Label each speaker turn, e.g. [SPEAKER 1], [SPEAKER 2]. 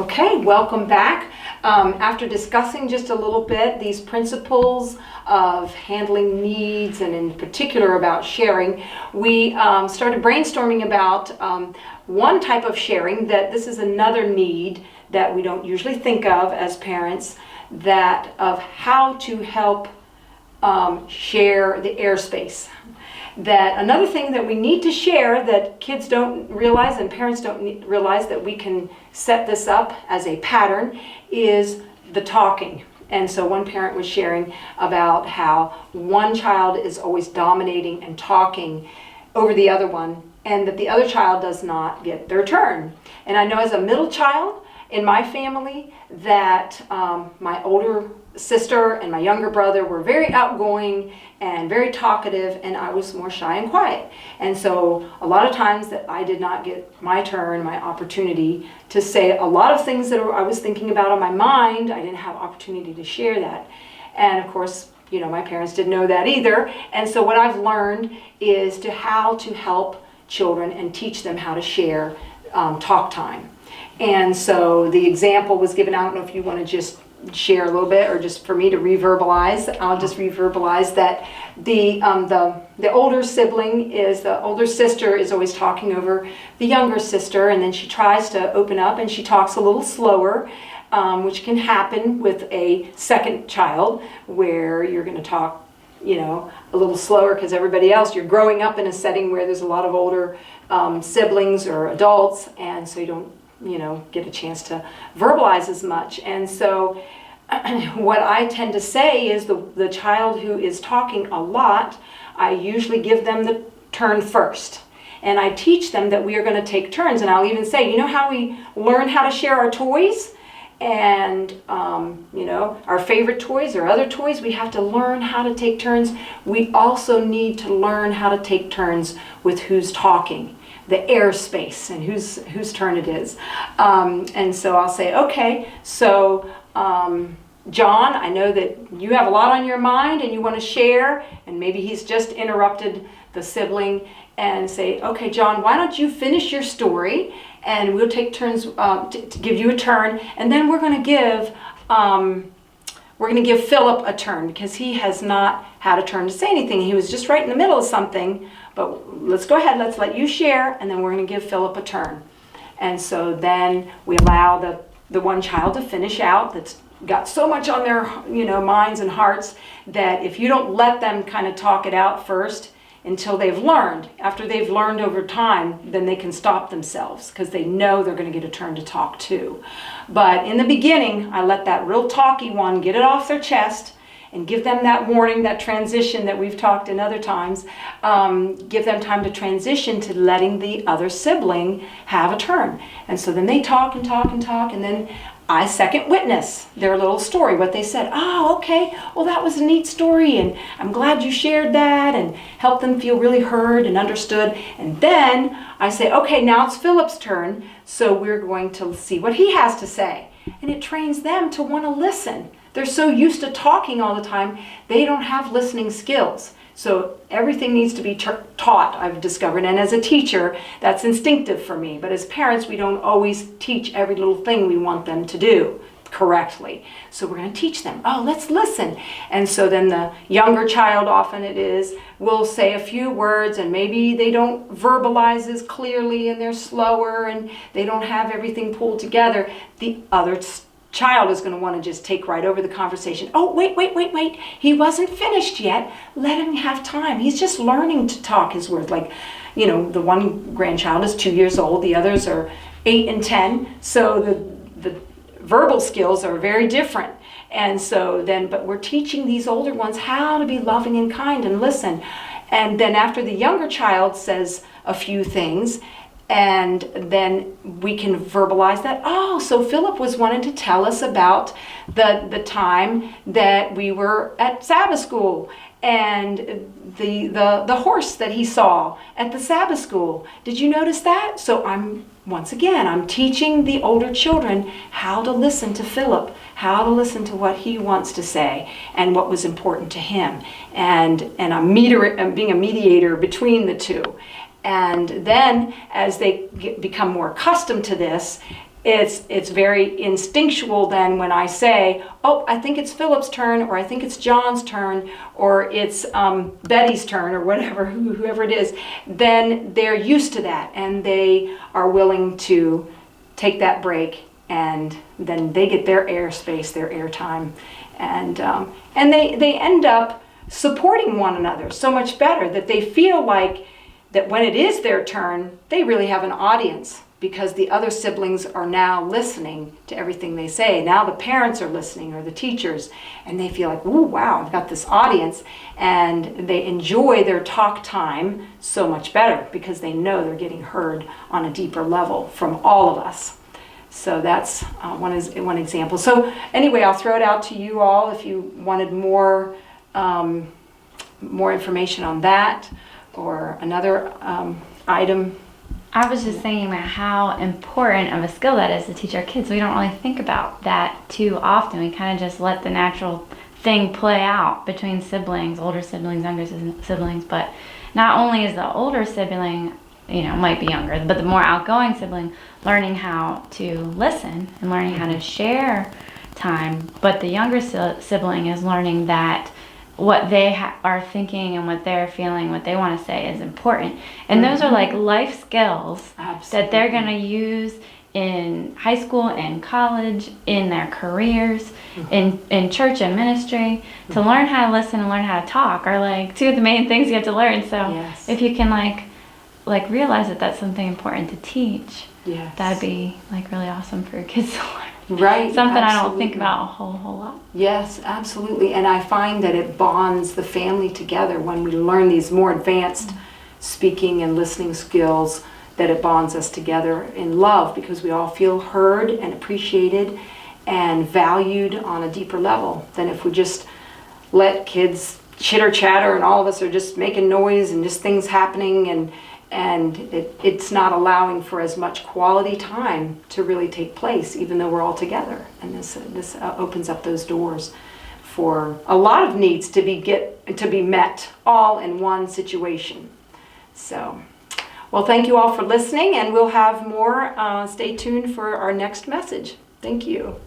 [SPEAKER 1] Okay, welcome back. After discussing just a little bit these principles of handling needs and in particular about sharing, we started brainstorming about one type of sharing that this is another need that we don't usually think of as parents, that of how to help share the airspace. That another thing that we need to share that kids don't realize and parents don't realize that we can set this up as a pattern is the talking. And so one parent was sharing about how one child is always dominating and talking over the other one, and that the other child does not get their turn. And I know as a middle child in my family that my older sister and my younger brother were very outgoing and very talkative, and I was more shy and quiet. And so a lot of times that I did not get my turn, my opportunity to say a lot of things that I was thinking about on my mind. I didn't have opportunity to share that. And of course, you know, my parents didn't know that either. And so what I've learned is how to help children and teach them how to share talk time. And so the example was given. I don't know if you want to just share a little bit, or just for me to reverbalize. I'll just reverbalize that the older sibling is, the older sister is always talking over the younger sister, and then she tries to open up and she talks a little slower, which can happen with a second child where you're going to talk, you know, a little slower because everybody else, you're growing up in a setting where there's a lot of older siblings or adults, and so you don't, you know, get a chance to verbalize as much. And so what I tend to say is the child who is talking a lot, I usually give them the turn first. And I teach them that we are going to take turns. And I'll even say, you know how we learn how to share our toys? And, you know, our favorite toys or other toys, we have to learn how to take turns. We also need to learn how to take turns with who's talking, the airspace, and whose turn it is. And so I'll say, okay, so John, I know that you have a lot on your mind and you want to share, and maybe he's just interrupted the sibling, and say, okay, John, why don't you finish your story, and we'll take turns to give you a turn, and then we're going to give Philip a turn because he has not had a turn to say anything. He was just right in the middle of something. But let's go ahead, let's let you share, and then we're going to give Philip a turn. And so then we allow the one child to finish out that's got so much on their, you know, minds and hearts, that if you don't let them kind of talk it out first until they've learned, after they've learned over time, then they can stop themselves because they know they're going to get a turn to talk too. But in the beginning, I let that real talky one get it off their chest, and give them that warning, that transition that we've talked in other times. Give them time to transition to letting the other sibling have a turn. And so then they talk and talk and talk, and then I second witness their little story, what they said. Oh, okay, well that was a neat story, and I'm glad you shared that, and help them feel really heard and understood. And then I say, okay, now it's Philip's turn, so we're going to see what he has to say. And it trains them to want to listen. They're so used to talking all the time, they don't have listening skills. So everything needs to be taught, I've discovered. And as a teacher, that's instinctive for me. But as parents, we don't always teach every little thing we want them to do correctly. So we're going to teach them, oh, let's listen. And so then the younger child, often it is, will say a few words, and maybe they don't verbalize as clearly, and they're slower, and they don't have everything pulled together. The other child is going to want to just take right over the conversation. Oh, wait. He wasn't finished yet. Let him have time. He's just learning to talk his words. Like, you know, the one grandchild is 2 years old. The others are 8 and 10. So the verbal skills are very different. And so then, but we're teaching these older ones how to be loving and kind and listen. And then after the younger child says a few things, and then we can verbalize that. Oh, so Philip was wanting to tell us about the time that we were at Sabbath school, and the horse that he saw at the Sabbath school. Did you notice that? So I'm teaching the older children how to listen to Philip, how to listen to what he wants to say and what was important to him. And I'm being a mediator between the two. And then as they become more accustomed to this, it's very instinctual then when I say, oh, I think it's Philip's turn, or I think it's John's turn, or it's Betty's turn, or whatever, whoever it is, then they're used to that, and they are willing to take that break, and then they get their airspace, their airtime, and they end up supporting one another so much better that they feel like that when it is their turn, they really have an audience, because the other siblings are now listening to everything they say. Now the parents are listening, or the teachers, and they feel like, ooh, wow, I've got this audience, and they enjoy their talk time so much better because they know they're getting heard on a deeper level from all of us. So that's one example. So anyway, I'll throw it out to you all if you wanted more information on that, or another item.
[SPEAKER 2] I was just thinking about how important of a skill that is to teach our kids. We don't really think about that too often. We kind of just let the natural thing play out between siblings, older siblings, younger siblings. But not only is the older sibling, might be younger, but the more outgoing sibling learning how to listen and learning how to share time. But the younger sibling is learning that what they are thinking and what they're feeling, what they want to say is important. And those are like life skills that they're going to use in high school and college, in their careers, in church and ministry. To learn how to listen and learn how to talk are like two of the main things you have to learn. So if you can like realize that that's something important to teach, that'd be like really awesome for your kids to learn.
[SPEAKER 1] Right.
[SPEAKER 2] Something I don't think about a whole lot.
[SPEAKER 1] Yes, absolutely. And I find that it bonds the family together when we learn these more advanced speaking and listening skills, that it bonds us together in love, because we all feel heard and appreciated and valued on a deeper level than if we just let kids chitter chatter and all of us are just making noise and just things happening, and it's not allowing for as much quality time to really take place, even though we're all together. And this opens up those doors for a lot of needs to be met all in one situation. So, well, thank you all for listening, and we'll have more. Stay tuned for our next message. Thank you.